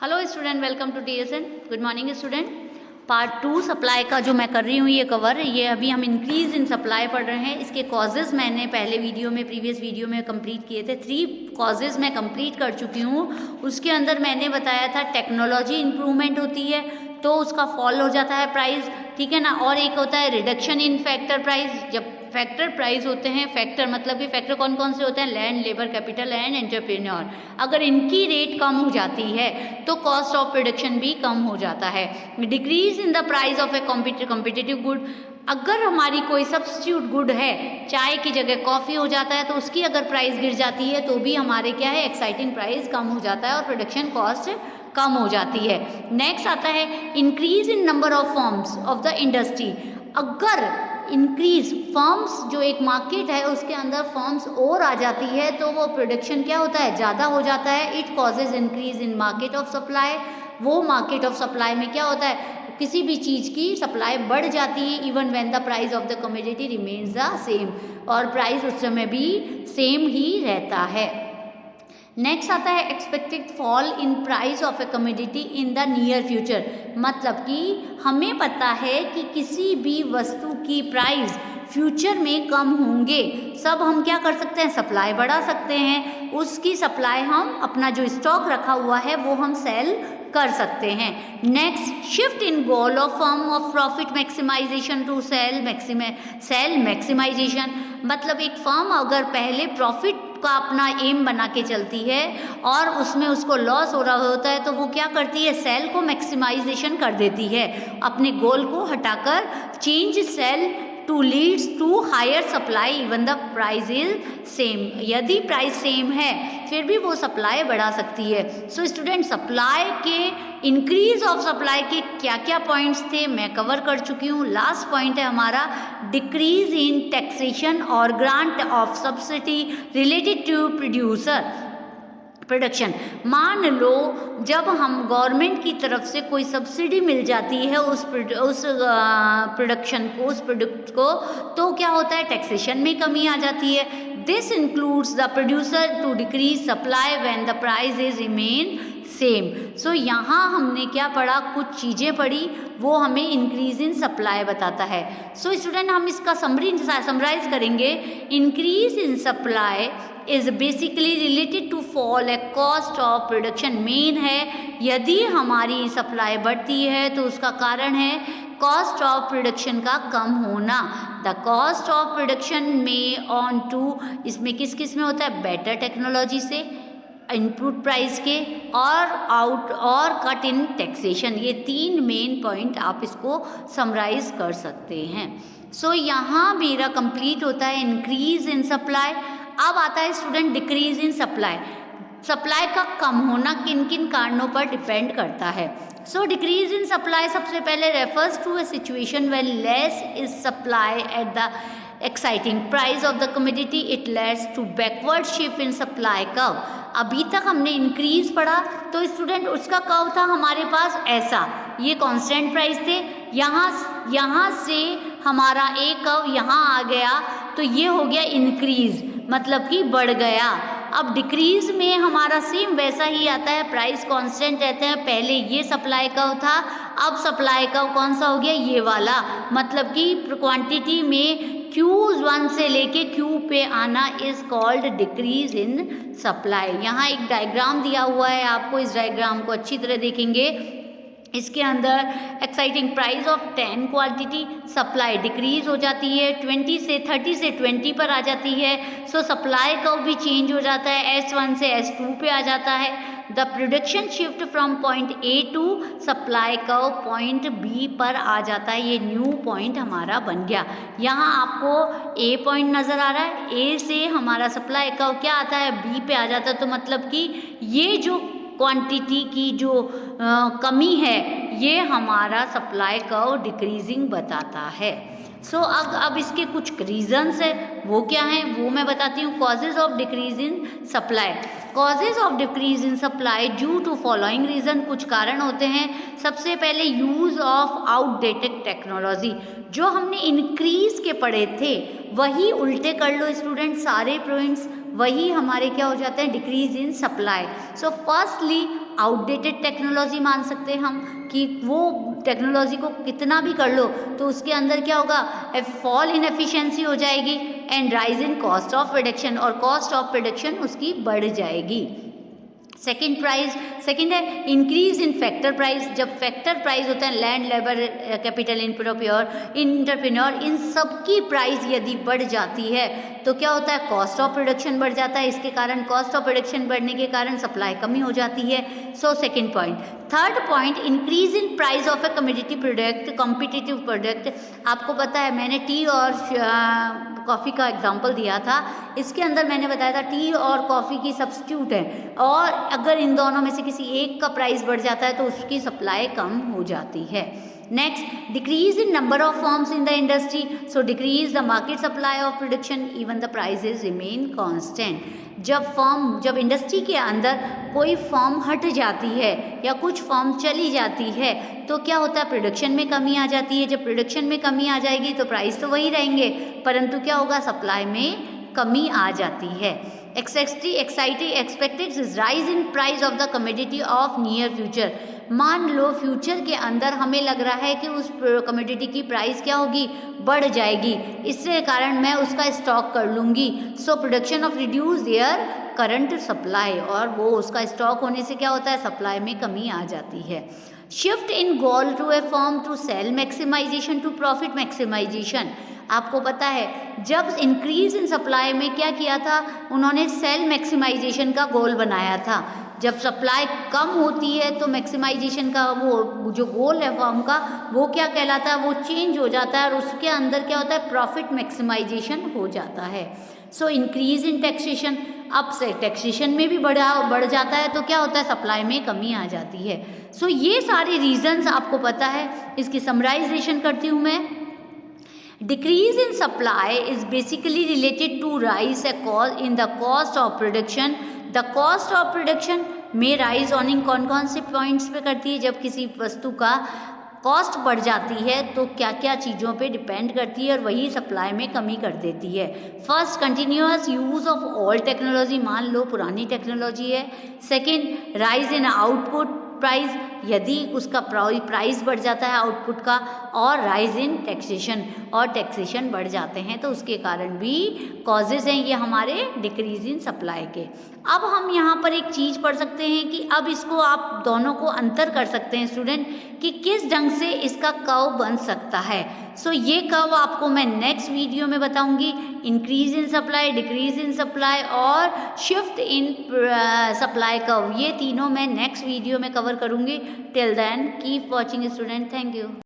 Hello student, welcome to TSN। Good morning student. Part 2 supply का जो मैं कर रही हूँ ये कवर, ये अभी हम इंक्रीज इन सप्लाई पढ़ रहे हैं। इसके कॉजेज़ मैंने पहले वीडियो में, प्रीवियस वीडियो में कंप्लीट किए थे। 3 कॉजेज़ मैं कंप्लीट कर चुकी हूँ। उसके अंदर मैंने बताया था टेक्नोलॉजी इंप्रूवमेंट होती है तो उसका फॉल हो जाता है प्राइस, ठीक है ना। और एक होता है रिडक्शन इन फैक्टर प्राइस। जब फैक्टर प्राइस होते हैं, फैक्टर मतलब कि फैक्टर कौन कौन से होते हैं? Land, labour, capital and entrepreneur. अगर इनकी रेट कम हो जाती है तो कॉस्ट ऑफ प्रोडक्शन भी कम हो जाता है। Decrease in the price of A competitive good. अगर हमारी कोई सब्स्टिट्यूट गुड है, चाय की जगह कॉफ़ी हो जाता है, तो उसकी अगर प्राइस गिर जाती है तो भी हमारे क्या है, एक्साइटिंग प्राइस कम हो जाता है और प्रोडक्शन कॉस्ट कम हो जाती है। नेक्स्ट आता है increase in number of firms of the industry. अगर इंक्रीज फर्म्स, जो एक मार्केट है उसके अंदर फर्म्स और आ जाती है तो वो प्रोडक्शन क्या होता है, ज़्यादा हो जाता है। It causes increase in market of supply. वो मार्केट ऑफ सप्लाई में क्या होता है, किसी भी चीज़ की सप्लाई बढ़ जाती है even when the price of the commodity remains the same, और प्राइस उस समय भी सेम ही रहता है। नेक्स्ट आता है expected fall in price of A commodity in the near future. मतलब कि हमें पता है कि किसी भी वस्तु की प्राइस फ्यूचर में कम होंगे। सब हम क्या कर सकते हैं, सप्लाई बढ़ा सकते हैं। उसकी सप्लाई हम अपना जो स्टॉक रखा हुआ है वो हम सेल कर सकते हैं। Next, shift in goal of firm of profit maximisation to sell maximisation. मतलब एक फर्म अगर पहले प्रॉफिट का अपना एम बना के चलती है और उसमें उसको लॉस हो रहा होता है तो वो क्या करती है, सेल को मैक्सिमाइजेशन कर देती है। अपने गोल को हटाकर change sell to leads to higher supply even the price is same. यदि प्राइस सेम है फिर भी वो सप्लाई बढ़ा सकती है। सो स्टूडेंट, सप्लाई के इंक्रीज ऑफ सप्लाई के क्या क्या पॉइंट्स थे मैं कवर कर चुकी हूँ। लास्ट पॉइंट है हमारा डिक्रीज इन टैक्सेशन और grant of subsidy related to production. मान लो जब हम गवर्नमेंट की तरफ से कोई सब्सिडी मिल जाती है उस प्रोडक्शन को, उस प्रोडक्ट को, तो क्या होता है, टैक्सेशन में कमी आ जाती है। This includes the producer to decrease supply when the price is remain same. So यहाँ हमने क्या पढ़ा, कुछ चीज़ें पढ़ी, वो हमें इंक्रीज इन सप्लाई बताता है। सो स्टूडेंट, हम इसका समराइज करेंगे। Increase in supply is basically related to fall a cost of production. Main है, यदि हमारी सप्लाई बढ़ती है तो उसका कारण है कॉस्ट ऑफ प्रोडक्शन का कम होना। द कॉस्ट ऑफ प्रोडक्शन में ऑन टू, इसमें किस किस में होता है, बेटर टेक्नोलॉजी से, इनपुट प्राइस के, और कट इन टैक्सेशन। ये 3 मेन पॉइंट आप इसको समराइज कर सकते हैं। सो यहाँ मेरा कंप्लीट होता है इंक्रीज इन सप्लाई। अब आता है student decrease in supply. Supply का कम होना किन किन कारणों पर डिपेंड करता है। सो डिक्रीज इन सप्लाई सबसे पहले refers to a situation when less is supply at the exciting price of the commodity, it leads to backward shift in supply curve. अभी तक हमने इंक्रीज पढ़ा तो स्टूडेंट उसका कर्व था हमारे पास ऐसा, ये कांस्टेंट प्राइस थे। यहाँ से हमारा एक कर्व यहाँ आ गया तो ये हो गया इंक्रीज, मतलब कि बढ़ गया। अब डिक्रीज में हमारा सेम वैसा ही आता है, प्राइस कांस्टेंट रहते हैं। पहले ये सप्लाई कर्व था, अब सप्लाई कर्व कौन सा हो गया, ये वाला। मतलब कि क्वांटिटी में Q1 से लेके Q पे आना is called decrease in supply. यहाँ एक डायग्राम दिया हुआ है, आपको इस डायग्राम को अच्छी तरह देखेंगे। इसके अंदर exciting price of 10 quantity, supply decrease हो जाती है, 30 से 20 पर आ जाती है। सो सप्लाई कर्व भी चेंज हो जाता है, S1 से S2 पे आ जाता है। The production shift from point A to supply curve point B पर आ जाता है। ये न्यू पॉइंट हमारा बन गया। यहाँ आपको A पॉइंट नज़र आ रहा है, A से हमारा सप्लाई कर्व क्या आता है, B पे आ जाता है। तो मतलब कि ये जो क्वांटिटी की जो कमी है ये हमारा सप्लाई कर्व डिक्रीजिंग बताता है। सो अब इसके कुछ रीजंस है, वो क्या हैं वो मैं बताती हूँ। Causes of decrease in supply. Causes of decrease in supply due to following reason, कुछ कारण होते हैं। सबसे पहले यूज ऑफ आउटडेटेड टेक्नोलॉजी। जो हमने इंक्रीज के पढ़े थे वही उल्टे कर लो स्टूडेंट, सारे पॉइंट्स वही हमारे क्या हो जाते हैं, decrease in supply. So firstly outdated technology मान सकते हैं हम कि वो टेक्नोलॉजी को कितना भी कर लो तो उसके अंदर क्या होगा, फॉल इन एफिशिएंसी हो जाएगी and rise in cost of production, और कॉस्ट ऑफ प्रोडक्शन उसकी बढ़ जाएगी। सेकंड है इंक्रीज इन फैक्टर प्राइस। जब फैक्टर प्राइस होता है लैंड, लेबर, कैपिटल, इंटरप्रेन्योर, इन सब की प्राइस यदि बढ़ जाती है तो क्या होता है, कॉस्ट ऑफ प्रोडक्शन बढ़ जाता है। इसके कारण कॉस्ट ऑफ प्रोडक्शन बढ़ने के कारण सप्लाई कमी हो जाती है। So second point. Third point, increase in price of A commodity product, competitive product. आपको पता है मैंने टी और कॉफ़ी का एग्जाम्पल दिया था, इसके अंदर मैंने बताया था टी और कॉफ़ी की सब्स्टिट्यूट है, और अगर इन दोनों में से किसी एक का प्राइस बढ़ जाता है तो उसकी सप्लाई कम हो जाती है। Next, decrease in number of firms in the industry, so decrease the market supply of production, even the prices remain constant. जब इंडस्ट्री के अंदर कोई फर्म हट जाती है या कुछ फर्म चली जाती है तो क्या होता है, प्रोडक्शन में कमी आ जाती है। जब प्रोडक्शन में कमी आ जाएगी तो प्राइस तो वही रहेंगे, परंतु क्या होगा, सप्लाई में कमी आ जाती है। Expected rise in price of the commodity of near future. मान लो फ्यूचर के अंदर हमें लग रहा है कि उस कमोडिटी की प्राइस क्या होगी, बढ़ जाएगी, इसके कारण मैं उसका स्टॉक कर लूँगी। So production of reduce their current supply, और वो उसका स्टॉक होने से क्या होता है, सप्लाई में कमी आ जाती है। Shift in goal to a form to sell maximisation to profit maximisation. आपको पता है जब इंक्रीज इन सप्लाई में क्या किया था, उन्होंने सेल मैक्सिमाइजेशन का गोल बनाया था। जब सप्लाई कम होती है तो मैक्सिमाइजेशन का वो जो गोल है फर्म का, वो क्या कहलाता है, वो चेंज हो जाता है और उसके अंदर क्या होता है, प्रॉफिट मैक्सिमाइजेशन हो जाता है। सो इंक्रीज इन टैक्सेशन, अब से टैक्सेशन में भी बढ़ जाता है तो क्या होता है, सप्लाई में कमी आ जाती है। सो ये सारे रीजंस आपको पता है, इसकी समराइजेशन करती हूँ मैं। Decrease in supply is basically related to rise in the cost of production. The cost of production में rise on in कौन से पॉइंट्स पे करती है, जब किसी वस्तु का कॉस्ट बढ़ जाती है तो क्या क्या चीज़ों पे डिपेंड करती है और वही सप्लाई में कमी कर देती है। First, continuous use of old technology, मान लो पुरानी टेक्नोलॉजी है। Second, rise in output price, यदि उसका प्राइस बढ़ जाता है आउटपुट का। और राइज इन टैक्सेशन, और टैक्सेशन बढ़ जाते हैं तो उसके कारण भी कॉजेज हैं ये हमारे डिक्रीज इन सप्लाई के। अब हम यहाँ पर एक चीज़ पढ़ सकते हैं कि अब इसको आप दोनों को अंतर कर सकते हैं स्टूडेंट कि किस ढंग से इसका कर्व बन सकता है। सो ये कर्व आपको मैं नेक्स्ट वीडियो में बताऊंगी। Increase in supply, decrease in supply और शिफ्ट इन सप्लाई कर्व, ये तीनों मैं नेक्स्ट वीडियो में कवर करूंगी। Till then keep watching student, thank you.